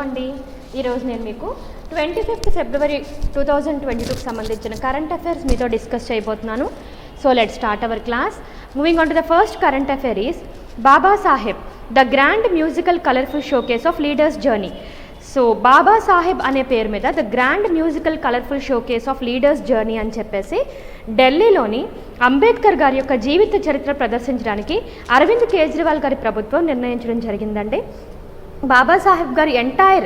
అండి. ఈరోజు నేను మీకు 25th February 2022కి సంబంధించిన కరెంట్ అఫైర్స్ మీతో డిస్కస్ చేయబోతున్నాను. So let start our class. Moving on to the first current affair is Baba Saheb the grand musical colourful showcase of leaders journey. So Baba Saheb అనే పేరు మీద the grand musical colourful showcase of leaders journey అని చెప్పేసి ఢిల్లీలోని అంబేద్కర్ గారి యొక్క జీవిత చరిత్ర ప్రదర్శించడానికి అరవింద్ కేజ్రీవాల్ గారి ప్రభుత్వం నిర్ణయించడం జరిగిందండి. బాబాసాహెబ్ గారి ఎంటైర్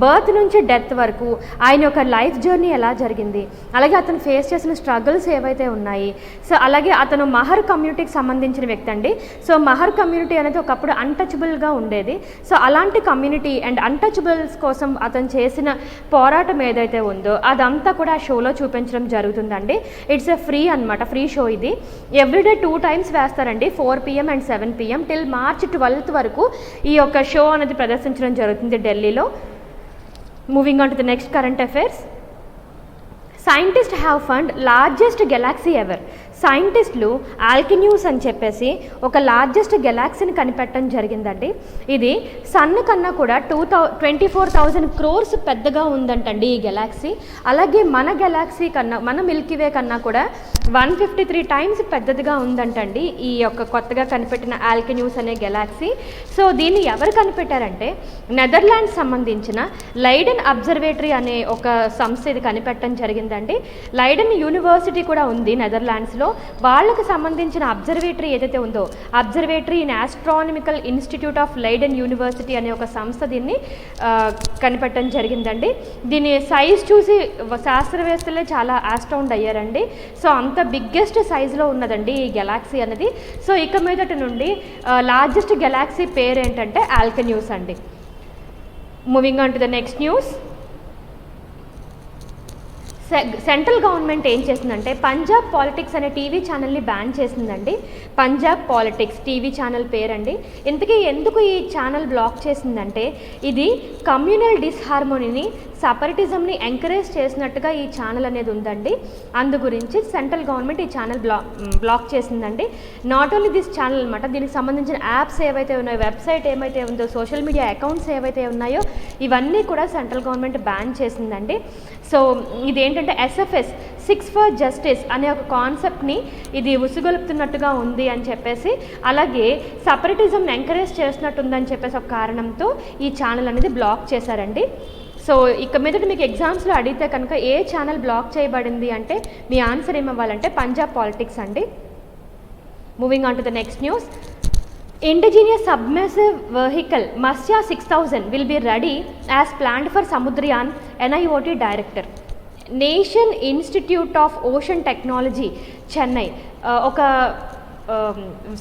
బర్త్ నుంచి డెత్ వరకు ఆయన యొక్క లైఫ్ జర్నీ ఎలా జరిగింది, అలాగే అతను ఫేస్ చేసిన స్ట్రగుల్స్ ఏవైతే ఉన్నాయి. సో అలాగే అతను మహర్ కమ్యూనిటీకి సంబంధించిన వ్యక్తి అండి. సో మహర్ కమ్యూనిటీ అనేది ఒకప్పుడు అన్టచబుల్గా ఉండేది. సో అలాంటి కమ్యూనిటీ అండ్ అన్టచబుల్స్ కోసం అతను చేసిన పోరాటం ఏదైతే ఉందో అదంతా కూడా ఆ షోలో చూపించడం జరుగుతుందండి. ఇట్స్ ఎ ఫ్రీ అనమాట, ఫ్రీ షో ఇది. ఎవ్రీడే 2 times వేస్తారండి, 4 PM and 7 PM till March 12th వరకు ఈ యొక్క షో అనేది ప్రదర్శించడం జరుగుతుంది ఢిల్లీలో. Moving on to the next current affairs. Scientist have found largest Galaxy ever. సైంటిస్టులు ఆల్కిన్యూస్ అని చెప్పేసి ఒక లార్జెస్ట్ గెలాక్సీని కనిపెట్టడం జరిగిందండి. ఇది సన్ కన్నా కూడా 24,000 crores పెద్దగా ఉందంటండి ఈ గెలాక్సీ. అలాగే మన గెలాక్సీ కన్నా, మన మిల్కీవే కన్నా కూడా 153 times పెద్దదిగా ఉందంటండి ఈ యొక్క కొత్తగా కనిపెట్టిన ఆల్కిన్యూస్ అనే గెలాక్సీ. సో దీన్ని ఎవరు కనిపెట్టారంటే నెదర్లాండ్స్ సంబంధించిన లైడెన్ అబ్జర్వేటరీ అనే ఒక సంస్థ ఇది కనిపెట్టడం జరిగిందండి. లైడెన్ యూనివర్సిటీ కూడా ఉంది నెదర్లాండ్స్లో. వాళ్ళకు సంబంధించిన అబ్జర్వేటరీ ఏదైతే ఉందో observatory in astronomical institute of Leyden university అనే ఒక సంస్థ దీన్ని కనిపెట్టడం జరిగిందండి. దీని సైజ్ చూసి శాస్త్రవేత్తలే చాలా ఆస్టౌండ్ అయ్యారండి. సో అంత బిగ్గెస్ట్ సైజులో ఉన్నదండి ఈ గెలాక్సీ అనేది. సో ఇక మీదటి నుండి లార్జెస్ట్ గెలాక్సీ పేరు ఏంటంటే ఆల్కిన్యూస్ అండి. Moving on to the next news. Central government ఏం చేసిందంటే పంజాబ్ పాలిటిక్స్ అనే టీవీ ఛానల్ని బ్యాన్ చేసిందండి. పంజాబ్ పాలిటిక్స్ టీవీ ఛానల్ పేరండి. ఇంతకీ ఎందుకు ఈ ఛానల్ బ్లాక్ చేసిందంటే ఇది కమ్యూనల్ డిస్హార్మోనీని, సపరేటిజంని ఎంకరేజ్ చేసినట్టుగా ఈ ఛానల్ అనేది ఉందండి. అందు గురించి సెంట్రల్ గవర్నమెంట్ ఈ ఛానల్ బ్లాక్ చేసిందండి. నాట్ ఓన్లీ దిస్ ఛానల్ అనమాట, దీనికి సంబంధించిన యాప్స్ ఏవైతే ఉన్నాయో, వెబ్సైట్ ఏమైతే ఉందో, సోషల్ మీడియా అకౌంట్స్ ఏవైతే ఉన్నాయో ఇవన్నీ కూడా సెంట్రల్ గవర్నమెంట్ బ్యాన్ చేసిందండి. సో ఇదేంటంటే SFS 6 for Justice అనే ఒక కాన్సెప్ట్ని ఇది ఉసుగొలుపుతున్నట్టుగా ఉంది అని చెప్పేసి, అలాగే సపరేటిజంని ఎంకరేజ్ చేస్తున్నట్టుందని చెప్పేసి ఒక కారణంతో ఈ ఛానల్ అనేది బ్లాక్ చేశారండి. సో ఇక మీదట మీకు ఎగ్జామ్స్లో అడిగితే కనుక ఏ ఛానల్ బ్లాక్ చేయబడింది అంటే మీ ఆన్సర్ ఏమవ్వాలంటే పంజాబ్ పాలిటిక్స్ అండి. Moving on to the next news. Indigenous submersive vehicle Matsya 6000 will be ready as planned for Samudrayan, NIOT Director. Nation Institute of Ocean Technology, Chennai ఒక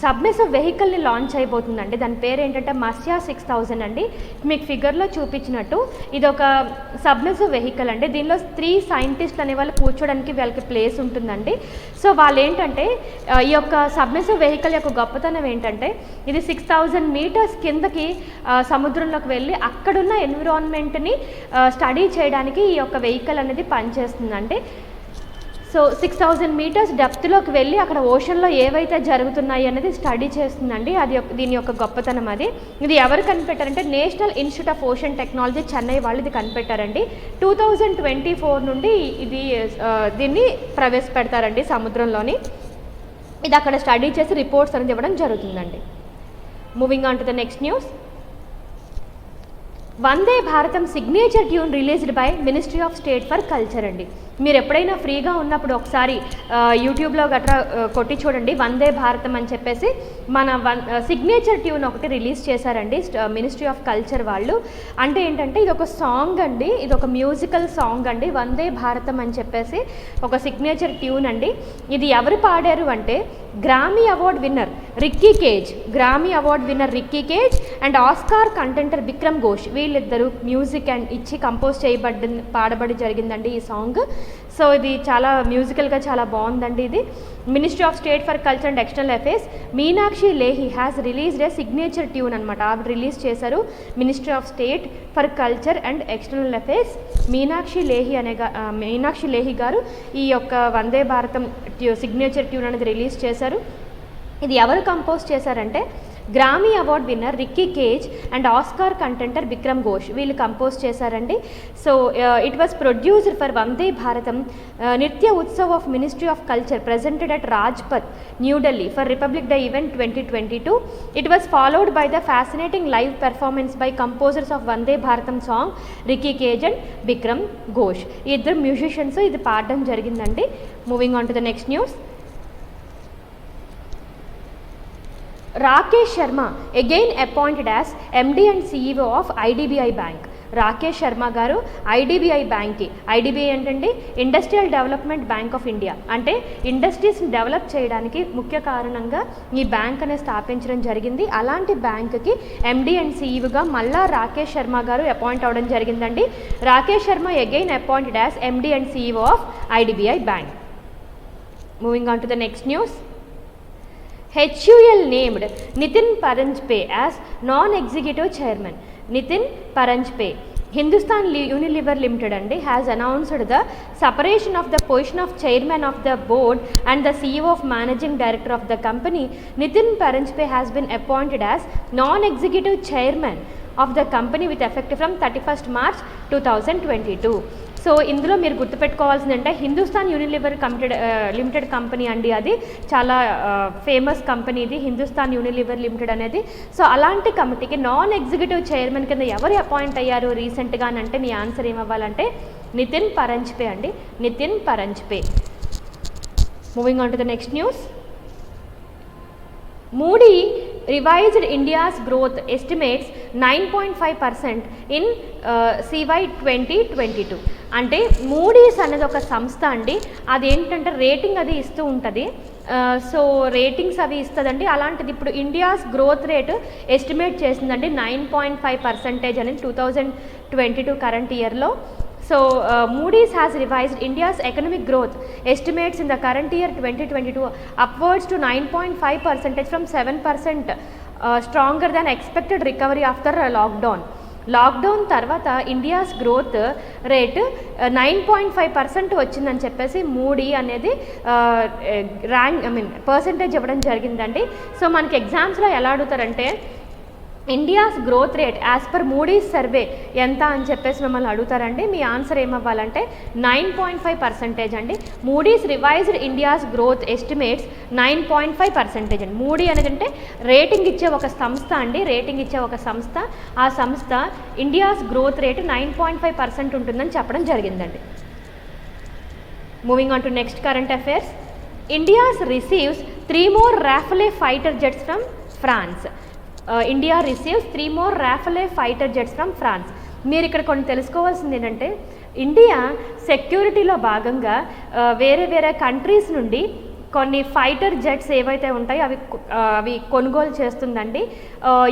సబ్మెర్సివ్ వెహికల్ని లాంచ్ అయిపోతుందండి. దాని పేరు ఏంటంటే మత్స్య 6000 అండి. మీకు ఫిగర్లో చూపించినట్టు ఇది ఒక సబ్మెర్సివ్ వెహికల్ అండి. దీనిలో 3 సైంటిస్టులు అనే వాళ్ళు కూర్చోడానికి వాళ్ళకి ప్లేస్ ఉంటుందండి. సో వాళ్ళు ఏంటంటే ఈ యొక్క సబ్మెర్సివ్ వెహికల్ యొక్క గొప్పతనం ఏంటంటే ఇది 6000 meters కిందకి సముద్రంలోకి వెళ్ళి అక్కడున్న ఎన్విరాన్మెంట్ని స్టడీ చేయడానికి ఈ యొక్క వెహికల్ అనేది పనిచేస్తుందండి. సో 6000 meters డెప్త్లోకి వెళ్ళి అక్కడ ఓషన్లో ఏవైతే జరుగుతున్నాయి అనేది స్టడీ చేస్తుందండి. అది దీని యొక్క గొప్పతనం అది. ఇది ఎవరు కనిపెట్టారంటే national institute of ocean technology Chennai వాళ్ళు ఇది కనిపెట్టారండి. 2024 నుండి ఇది దీన్ని ప్రవేశపెడతారండి సముద్రంలోని. ఇది అక్కడ స్టడీ చేసి రిపోర్ట్స్ అనేది ఇవ్వడం జరుగుతుందండి. Moving on to the next news. Vande Bharatam signature tune released by ministry of state for culture అండి. మీరు ఎప్పుడైనా ఫ్రీగా ఉన్నప్పుడు ఒకసారి యూట్యూబ్లో గట్రా కొట్టి చూడండి. వందే భారతం అని చెప్పేసి మన సిగ్నేచర్ ట్యూన్ ఒకటి రిలీజ్ చేశారండి మినిస్ట్రీ ఆఫ్ కల్చర్ వాళ్ళు. అంటే ఏంటంటే ఇది ఒక సాంగ్ అండి, ఇది ఒక మ్యూజికల్ సాంగ్ అండి. వందే భారతం అని చెప్పేసి ఒక సిగ్నేచర్ ట్యూన్ అండి. ఇది ఎవరు పాడారు అంటే Grammy award winner Ricky Kej, Grammy award winner Ricky Kej and Oscar contender Vikram Ghosh, వీళ్ళిద్దరూ మ్యూజిక్ అండ్ ఇచ్చి కంపోజ్ పాడబడి జరిగిందండి ఈ సాంగ్. సో ఇది చాలా మ్యూజికల్గా చాలా బాగుందండి. ఇది ministry of state for culture and external affairs Meenakshi Lekhi has released a signature tune అనమాట. ఆవిడ రిలీజ్ చేశారు. Ministry of state for culture and external affairs Meenakshi Lekhi గారు ఈ యొక్క వందే భారతం సిగ్నేచర్ ట్యూన్ అనేది రిలీజ్ చేశారు. ఇది ఎవరు కంపోజ్ చేశారంటే Grammy award winner Ricky Kej and Oscar contender Vikram Ghosh వీళ్ళు కంపోజ్ చేశారండి. So it was produced for Vande Bharatam Nritya Utsav of ministry of culture presented at Rajpath, New Delhi for Republic Day event 2022. It was followed by the fascinating live performance by composers of Vande Bharatam song Ricky Cage and Bikram Ghosh. ఇద్దరు musicians ఇది పాడడం జరిగిందండి. Moving on to the next news. Rakesh Sharma again appointed as MD and CEO of IDBI Bank. Rakesh Sharma గారు IDBI బ్యాంక్కి, IDBI ఏంటంటే industrial development bank of India, అంటే ఇండస్ట్రీస్ని develop చేయడానికి ముఖ్య కారణంగా ఈ బ్యాంక్ అనేది స్థాపించడం జరిగింది. అలాంటి బ్యాంక్కి MD and CEOగా మళ్ళా రాకేష్ శర్మ గారు అపాయింట్ అవ్వడం జరిగిందండి. Rakesh Sharma again appointed as MD and CEO of IDBI bank. Moving on to the next news. HUL named Nitin Paranjpe as non-executive chairman. Nitin Paranjpe, Hindustan Unilever Limited has announced the separation of the position of chairman of the board and the CEO of managing director of the company. Nitin Paranjpe has been appointed as non-executive chairman of the company with effect from 31st March 2022. So ఇందులో మీరు గుర్తుపెట్టుకోవాల్సిందంటే Hindustan Unilever limited company అండి, అది చాలా famous company ఇది Hindustan Unilever limited అనేది. So అలాంటి కమిటీకి non executive chairman కింద ఎవరు అపాయింట్ అయ్యారు రీసెంట్గా అంటే మీ ఆన్సర్ ఏమవ్వాలంటే నితిన్ పరంజ్పే అండి, Nitin Paranjpe. Moving on to the next news. Moody revised India's growth estimates 9.5% in CY 2022. అంటే మూడీస్ అనేది ఒక సంస్థ అండి, అది ఏంటంటే రేటింగ్ అది ఇస్తూ ఉంటుంది. సో రేటింగ్స్ అవి ఇస్తుందండి. అలాంటిది ఇప్పుడు ఇండియాస్ గ్రోత్ రేట్ ఎస్టిమేట్ చేసిందండి 9.5% అని 2022 కరెంట్ ఇయర్లో. So Moody's has revised India's economic growth estimates in the current year 2022 upwards to 9.5% from 7%, stronger than expected recovery after lockdown. Lockdown తర్వాత ఇండియాస్ గ్రోత్ రేట్ 9.5% వచ్చిందని చెప్పేసి మూడీ అనేది percentage ఇవ్వడం జరిగిందండి. So మనకి ఎగ్జామ్స్లో ఎలా అడుగుతారంటే India's growth rate as per Moody's survey ఎంత అని చెప్పేసి మిమ్మల్ని అడుగుతారండి. మీ ఆన్సర్ ఏమవ్వాలంటే 9.5% అండి. Moody's revised India's growth estimates 9.5% అండి. మూడీ అనేది అంటే రేటింగ్ ఇచ్చే ఒక సంస్థ అండి, రేటింగ్ ఇచ్చే ఒక సంస్థ. ఆ సంస్థ ఇండియాస్ గ్రోత్ రేట్ 9.5% ఉంటుందని చెప్పడం జరిగిందండి. Moving on to next current affairs. India's receives 3 more Rafale fighter jets from France. India receives 3 more Rafale fighter jets from France. మీరు ఇక్కడ కొన్ని తెలుసుకోవాల్సింది ఏంటంటే ఇండియా సెక్యూరిటీలో భాగంగా వేరే వేరే కంట్రీస్ నుండి కొన్ని ఫైటర్ జెట్స్ ఏవైతే ఉంటాయో అవి కొనుగోలు చేస్తుందండి.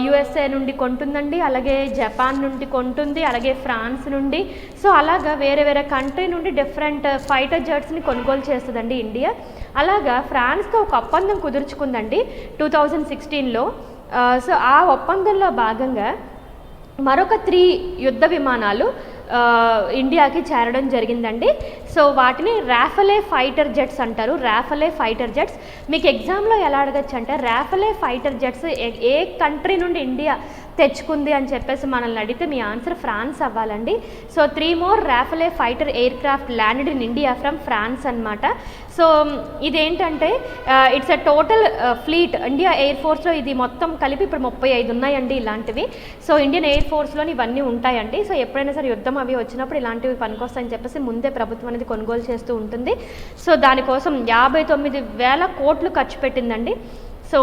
USA నుండి కొంటుందండి, అలాగే జపాన్ నుండి కొంటుంది, అలాగే ఫ్రాన్స్ నుండి. సో అలాగా వేరే వేరే కంట్రీ నుండి డిఫరెంట్ ఫైటర్ జెట్స్ని కొనుగోలు చేస్తుందండి ఇండియా. అలాగా ఫ్రాన్స్తో ఒక ఒప్పందం కుదుర్చుకుందండి 2016లో. సో ఆ ఒప్పందంలో భాగంగా మరొక 3 యుద్ధ విమానాలు ఇండియాకి చేరడం జరిగిందండి. సో వాటిని రాఫెలే ఫైటర్ జెట్స్ అంటారు, రాఫెలే ఫైటర్ జెట్స్. మీకు ఎగ్జామ్లో ఎలా అడగచ్చు అంటే రాఫెలే ఫైటర్ జెట్స్ ఏ కంట్రీ నుండి ఇండియా తెచ్చుకుంది అని చెప్పేసి మనల్ని అడిగితే మీ ఆన్సర్ ఫ్రాన్స్ అవ్వాలండి. So 3 more Rafale fighter aircraft landed in India from France అనమాట. సో ఇదేంటంటే it's a total fleet. India air ఫోర్స్లో ఇది మొత్తం కలిపి ఇప్పుడు 35 ఉన్నాయండి ఇలాంటివి. సో ఇండియన్ ఎయిర్ ఫోర్స్లోని ఇవన్నీ ఉంటాయండి. సో ఎప్పుడైనా సరే యుద్ధం అవి వచ్చినప్పుడు ఇలాంటివి పనికొస్తాయని చెప్పేసి ముందే ప్రభుత్వం అనేది కొనుగోలు చేస్తూ ఉంటుంది. సో దానికోసం 59,000 కోట్లు ఖర్చు పెట్టిందండి. సో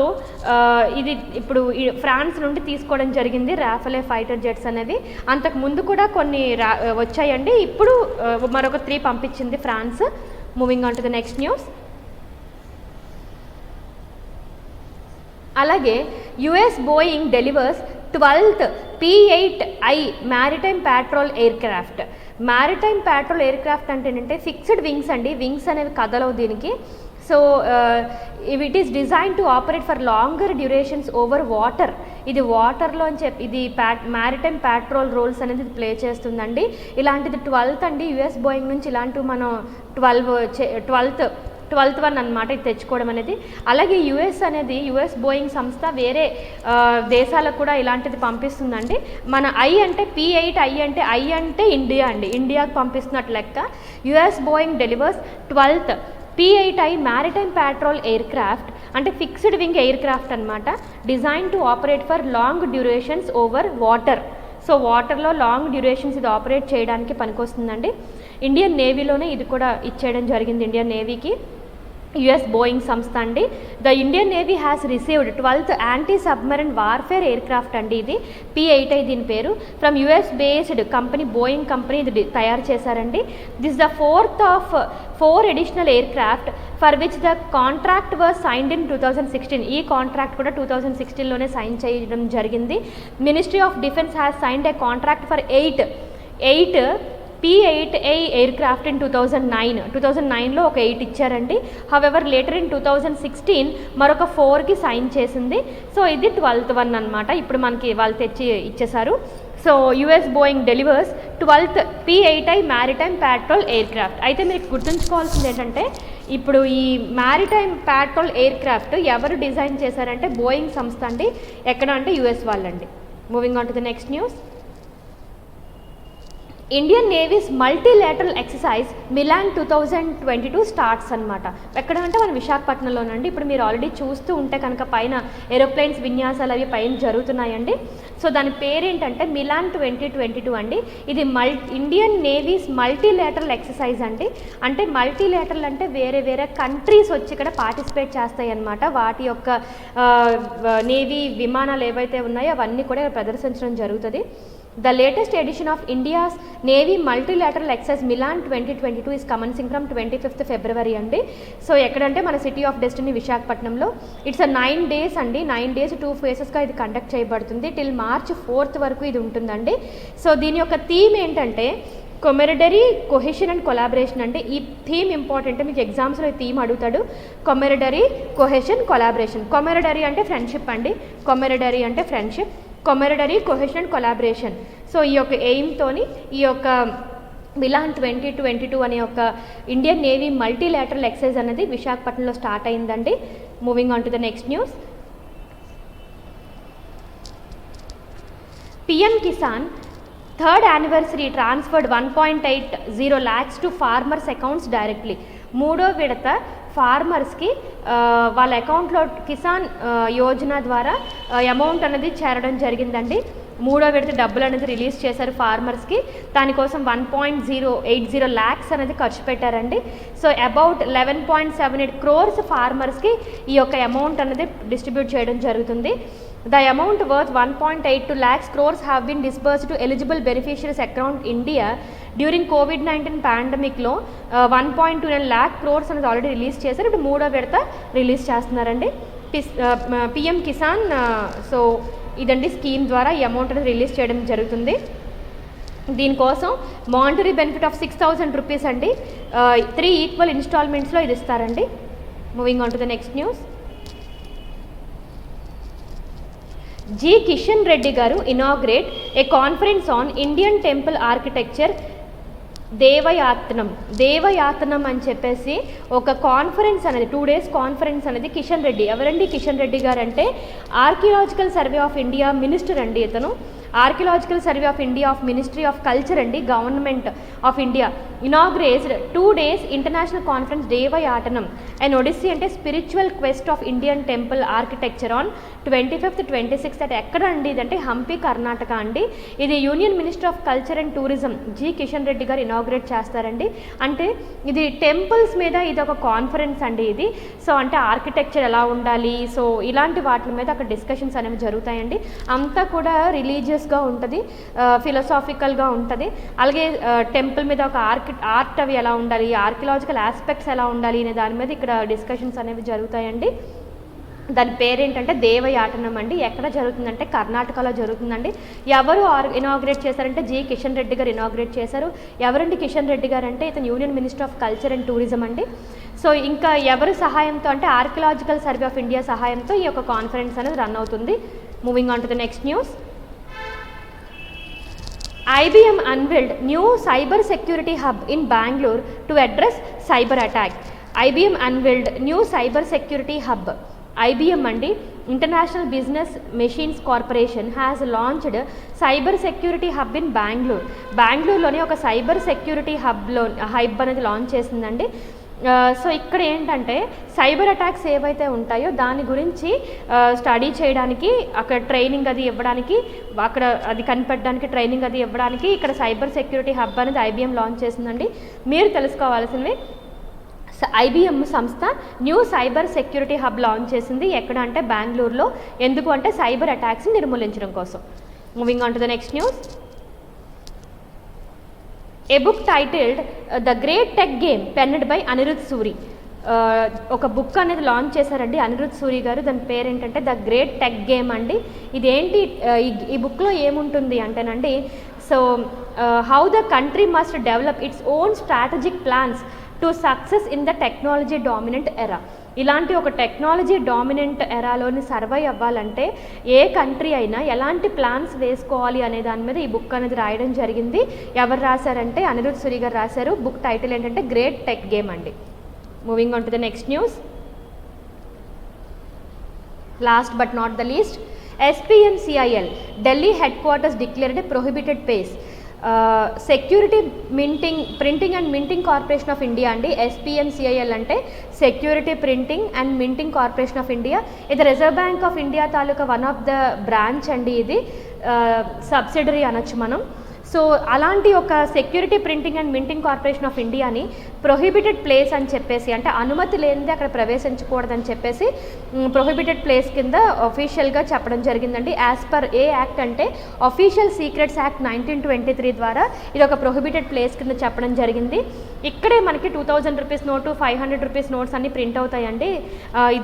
ఇది ఇప్పుడు ఫ్రాన్స్ నుండి తీసుకోవడం జరిగింది రాఫెలే ఫైటర్ జెట్స్ అనేది. అంతకు ముందు కూడా కొన్ని వచ్చాయండి, ఇప్పుడు మరొక 3 పంపించింది France. Moving on to the next news. అలాగే US Boeing delivers 12th P-8I maritime patrol aircraft. Maritime patrol aircraft అంటే ఏంటంటే ఫిక్స్డ్ వింగ్స్ అండి, వింగ్స్ అనేవి కదలవు దీనికి. So it is design to operate for longer durations over water. ఇది వాటర్లో అని చెప్పి ఇది మ్యారిటైమ్ ప్యాట్రోల్ రోల్స్ అనేది ప్లే చేస్తుందండి. ఇలాంటిది 12th అండి US బోయింగ్ నుంచి ఇలాంటివి మనం 12th 12th వన్ అనమాట ఇది తెచ్చుకోవడం అనేది. అలాగే యుఎస్ బోయింగ్ సంస్థ వేరే దేశాలకు కూడా ఇలాంటిది పంపిస్తుందండి. మన ఐ అంటే ఇండియా అండి, ఇండియాకు పంపిస్తున్నట్టు లెక్క. US Boeing delivers 12th P8I maritime patrol aircraft, అంటే ఫిక్స్డ్ వింగ్ ఎయిర్ క్రాఫ్ట్ అనమాట, design to operate for long durations over water. So వాటర్లో లాంగ్ డ్యూరేషన్స్ ఇది ఆపరేట్ చేయడానికి పనికొస్తుందండి. ఇండియన్ నేవీలోనే ఇది కూడా ఇచ్చేయడం జరిగింది, ఇండియన్ నేవీకి. యుఎస్ బోయింగ్ సంస్థ అండి. The Indian navy has received 12th anti submarine warfare aircraft అండి, ఇది P8I దీని పేరు. From US based company Boeing company ఇది తయారు చేశారండి. This the 4th of 4 additional aircraft for which the contract was signed in 2016. ఈ contract కూడా 2016లోనే సైన్ చేయడం జరిగింది. Ministry of defence has signed a contract for 8 P8I aircraft in 2009లో ఒక 8 ఇచ్చారండి. హవెవర్ లేటర్ ఇన్ 2016 మరొక 4కి సైన్ చేసింది. సో ఇది 12th వన్ అనమాట, ఇప్పుడు మనకి వాళ్ళు తెచ్చి ఇచ్చేశారు. So US Boeing delivers 12th P8I maritime patrol aircraft. అయితే మీకు గుర్తుంచుకోవాల్సింది ఏంటంటే, ఇప్పుడు ఈ మ్యారిటైమ్ ప్యాట్రోల్ ఎయిర్ క్రాఫ్ట్ ఎవరు డిజైన్ చేశారంటే బోయింగ్ సంస్థ అండి. ఎక్కడ అంటే యుఎస్ వాళ్ళండి. Moving on to the next news. Indian navy's multilateral exercise Milan 2022 starts అనమాట. ఎక్కడ అంటే మన విశాఖపట్నంలోనండి. ఇప్పుడు మీరు ఆల్రెడీ చూస్తూ ఉంటే కనుక పైన ఏరోప్లేన్స్ విన్యాసాలు అవి పైన జరుగుతున్నాయండి. సో దాని పేరేంటంటే మిలాన్ 2022 అండి. ఇది ఇండియన్ నేవీస్ మల్టీలేటరల్ ఎక్సర్సైజ్ అండి. అంటే మల్టీలేటరల్ అంటే వేరే వేరే కంట్రీస్ వచ్చి ఇక్కడ పార్టిసిపేట్ చేస్తాయి అన్నమాట. వాటి యొక్క నేవీ విమానాలు ఏవైతే ఉన్నాయో అవన్నీ కూడా ప్రదర్శించడం జరుగుతుంది. The latest edition of India's Navy multilateral exercise Milan 2022 is commencing from 25th February అండి. సో ఎక్కడంటే మన సిటీ ఆఫ్ డెస్టినీ విశాఖపట్నంలో. ఇట్స్ 9 days అండి. 9 days 2 phases ఇది కండక్ట్ చేయబడుతుంది. టిల్ March 4th వరకు ఇది ఉంటుందండి. సో దీని యొక్క థీమ్ ఏంటంటే కొమెరడరీ కొహెషన్ అండ్ కొలాబరేషన్ అంటే ఈ థీమ్ ఇంపార్టెంట్. మీకు ఎగ్జామ్స్లో ఈ థీమ్ అడుగుతాడు. కొమెరడరీ కొహెషన్ కొలాబరేషన్. కొమెరడరీ అంటే ఫ్రెండ్షిప్ అండి, కొమెరడరీ అంటే friendship, camaraderie cohesion and collaboration. So ఈ యొక్క ఎయిమ్తోని ఈ యొక్క మిలాన్ 2022 అనే ఒక ఇండియన్ నేవీ మల్టీలేటరల్ ఎక్సర్సైజ్ అనేది విశాఖపట్నంలో స్టార్ట్ అయిందండి. Moving on to the next news. PM Kisan 3rd anniversary transferred 1.80 lakhs to farmers accounts directly. 3వ విడత ఫార్మర్స్కి వాళ్ళ అకౌంట్లో కిసాన్ యోజన ద్వారా అమౌంట్ అనేది చేరడం జరిగిందండి. 3వ విడత డబ్బులు అనేది రిలీజ్ చేశారు ఫార్మర్స్కి. దానికోసం 1.080 lakhs అనేది ఖర్చు పెట్టారండి. సో అబౌట్ 11.78 crores ఫార్మర్స్కి ఈ యొక్క అమౌంట్ అనేది డిస్ట్రిబ్యూట్ చేయడం జరుగుతుంది. The amount worth 1.82 lakhs crores have been disbursed to eligible beneficiaries account India during COVID-19 పాండమిక్లో 1.29 lakh crores అనేది ఆల్రెడీ రిలీజ్ చేశారు. ఇప్పుడు 3వ విడత రిలీజ్ చేస్తున్నారండి. PM కిసాన్ సో ఇదండి స్కీమ్ ద్వారా ఈ అమౌంట్ అనేది రిలీజ్ చేయడం జరుగుతుంది. దీనికోసం మానిటరీ బెనిఫిట్ ఆఫ్ 6,000 rupees అండి. 3 ఈక్వల్ ఇన్స్టాల్మెంట్స్లో ఇది ఇస్తారండి. Moving on to the next news. G. Kishan Reddy గారు inaugurate a conference on Indian temple architecture Devayatanam అని చెప్పేసి ఒక కాన్ఫరెన్స్ అనేది 2 days కాన్ఫరెన్స్ అనేది కిషన్ రెడ్డి. ఎవరండి కిషన్ రెడ్డి గారు అంటే archaeological survey of India minister అండి ఇతను. Archaeological survey of India of ministry of culture అండి, government of India inaugurated 2 days international conference Devayatanam and odyssey అంటే spiritual quest of Indian temple architecture on 25th 26th అంటే ఎక్కడ అండి ఇదంటే హంపి కర్ణాటక అండి. ఇది union minister of culture and tourism G Kishan Reddy గారు inaugurate చేస్తారండి. అంటే ఇది టెంపుల్స్ మీద ఇది ఒక కాన్ఫరెన్స్ అండి ఇది. సో అంటే ఆర్కిటెక్చర్ ఎలా ఉండాలి, సో ఇలాంటి వాటి మీద అక్కడ డిస్కషన్స్ అనేవి జరుగుతాయండి. అంతా కూడా రిలీజియస్గా ఉంటుంది, ఫిలాసాఫికల్గా ఉంటుంది. అలాగే టెంపుల్ మీద ఒక ఆర్ట్ అవి ఎలా ఉండాలి, ఆర్కియలాజికల్ ఆస్పెక్ట్స్ ఎలా ఉండాలి అనే దాని మీద ఇక్కడ డిస్కషన్స్ అనేవి జరుగుతాయండి. దాని పేరేంటంటే దేవయాతనం అండి. ఎక్కడ జరుగుతుందంటే కర్ణాటకలో జరుగుతుందండి. ఎవరు ఇనాగ్రేట్ చేశారంటే జి కిషన్ రెడ్డి గారు ఇనాగ్రేట్ చేశారు. ఎవరండి కిషన్ రెడ్డి గారు అంటే ఇతను union minister of culture and tourism అండి. సో ఇంకా ఎవరి సహాయంతో అంటే ఆర్కియలాజికల్ సర్వే ఆఫ్ ఇండియా సహాయంతో ఈ యొక్క కాన్ఫరెన్స్ అనేది రన్ అవుతుంది. Moving on to the next news. IBM unveiled new cyber security hub in Bangalore to address cyber attack. IBM unveiled new cyber security hub. IBM అండి international business machines corporation has launched cyber security hub in బెంగళూరులోని ఒక cyber security hub అనేది launch చేసిందండి. So ఇక్కడ ఏంటంటే cyber attacks ఏవైతే ఉంటాయో దాని గురించి స్టడీ చేయడానికి, అక్కడ ట్రైనింగ్ అది ఇవ్వడానికి, అక్కడ అది కనిపెట్టడానికి ట్రైనింగ్ అది ఇవ్వడానికి ఇక్కడ సైబర్ సెక్యూరిటీ హబ్ అనేది IBM లాంచ్ చేసిందండి. మీరు తెలుసుకోవాల్సినవి, IBM సంస్థ new cyber security hub launch చేసింది. ఎక్కడ అంటే బెంగళూరులో. ఎందుకు అంటే సైబర్ అటాక్స్ని నిర్మూలించడం కోసం. Moving on to the next news. A book titled the great tech game penned by Anirudh Suri. ఒక బుక్ అనేది లాంచ్ చేశారండి అనిరుద్ సూరి గారు. దాని పేరు ఏంటంటే ద గ్రేట్ టెక్ గేమ్ అండి. ఇదేంటి, ఈ బుక్లో ఏముంటుంది అంటేనండి, so how the country must develop its own strategic plans to success in the technology dominant ఎరా. ఇలాంటి ఒక టెక్నాలజీ డామినెంట్ ఎరాలోని సర్వైవ్ అవ్వాలంటే ఏ కంట్రీ అయినా ఎలాంటి ప్లాన్స్ వేసుకోవాలి అనే దాని మీద ఈ బుక్ అనేది రాయడం జరిగింది. ఎవరు రాశారంటే అనిరుద్ సూరి గారు రాశారు. బుక్ టైటిల్ ఏంటంటే గ్రేట్ టెక్ గేమ్ అండి. Moving on to the next news. Last but not the least, SPMCIL Delhi headquarters declared prohibited place. Security printing and minting corporation of India అండి. SPMCIL అంటే security printing and minting corporation of India. ఇది reserve bank of India తాలూకా one of the branch అండి. ఇది subsidiary అనొచ్చు మనం. So అలాంటి ఒక security printing and minting corporation of ఇండియాని ప్రొహిబిటెడ్ ప్లేస్ అని చెప్పేసి, అంటే అనుమతి లేనిది అక్కడ ప్రవేశించకూడదని చెప్పేసి ప్రొహిబిటెడ్ ప్లేస్ కింద అఫీషియల్గా చెప్పడం జరిగిందండి. యాజ్ పర్ ఏ యాక్ట్ అంటే అఫీషియల్ సీక్రెట్స్ యాక్ట్ 1923 ద్వారా ఇది ఒక ప్రొహిబిటెడ్ ప్లేస్ కింద చెప్పడం జరిగింది. ఇక్కడే మనకి 2000 రూపీస్ నోటు, 500 రూపీస్ నోట్స్ అన్ని ప్రింట్ అవుతాయండి.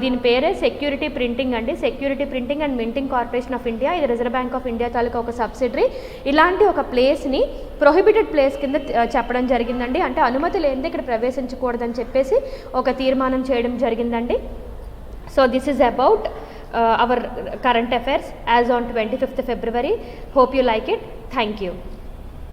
దీని పేరే సెక్యూరిటీ ప్రింటింగ్ అండి. Security printing and minting corporation of India. ఇది రిజర్వ్ బ్యాంక్ ఆఫ్ ఇండియా తాలూకా ఒక సబ్సిడరీ. ఇలాంటి ఒక ప్లేస్ని ప్రొహిబిటెడ్ ప్లేస్ కింద చెప్పడం జరిగిందండి. అంటే అనుమతి లేనిది ఇక్కడ ప్రవేశించకూడదని చెప్పేసి ఒక తీర్మానం చేయడం జరిగిందండి. So this is about our current affairs as on 25th February. Hope you like it. Thank you.